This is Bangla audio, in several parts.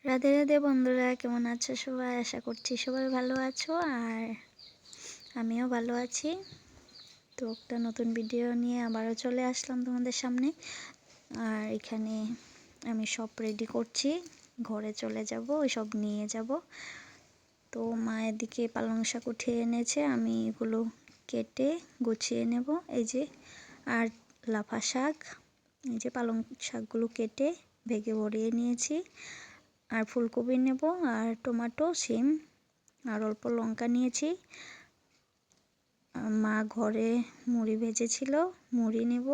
রাধে রাধে বন্ধুরা, কেমন আছো সবাই? আশা করছি সবাই ভালো আছো আর আমিও ভালো আছি। তো একটা নতুন ভিডিও নিয়ে আবারও চলে আসলাম তোমাদের সামনে। আর এখানে আমি সব রেডি করছি, ঘরে চলে যাব, সব নিয়ে যাব। তো মায়ের দিকে পালং শাক উঠিয়ে এনেছে, আমি এগুলো কেটে গুছিয়ে নেব। এই যে আর লাফা শাক, এই যে পালং শাকগুলো কেটে ভেগে ভরিয়ে নিয়েছি। আর ফুলকপি নেব, আর টমেটো, সিম, আর অল্প লঙ্কা নিয়েছি। মা ঘরে মুড়ি ভেজেছিল, মুড়ি নেব।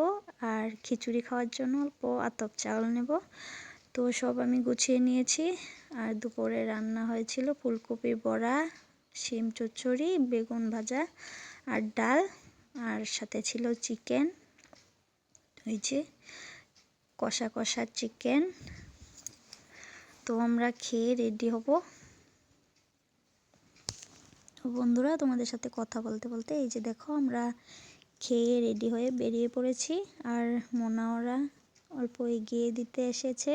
আর খিচুড়ি খাওয়ার জন্য অল্প আতপ চাউল নেব। তো সব আমি গুছিয়ে নিয়েছি। আর দুপুরে রান্না হয়েছিল ফুলকপির বড়া, সিম চচ্চড়ি, বেগুন ভাজা আর ডাল, আর সাথে ছিল চিকেন। ওই যে কষা কষা চিকেন। তো আমরা খেয়ে রেডি হব। তো বন্ধুরা, তোমাদের সাথে কথা বলতে বলতে এই যে দেখো, আমরা খেয়ে রেডি হয়ে বেরিয়ে পড়েছি। আর মোনা ওরা অল্প এগিয়ে দিতে এসেছে,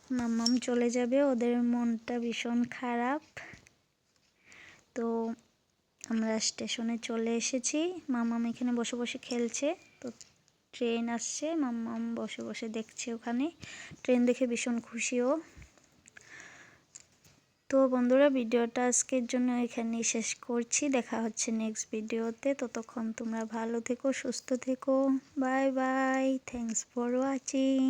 মাম্মাম চলে যাবে, ওদের মনটা ভীষণ খারাপ। তো আমরা স্টেশনে চলে এসেছি, মাম্মাম এখানে বসে বসে খেলছে। তো ট্রেন আসছে, মাম্মাম বসে বসে দেখছে ওখানে। ট্রেন দেখে ভীষণ খুশিও। তো বন্ধুরা, ভিডিওটা আজকের জন্য এখানেই শেষ করছি। দেখা হচ্ছে নেক্সট ভিডিওতে। ততক্ষণ তোমরা ভালো থেকো, সুস্থ থেকো। Bye bye, thanks for watching.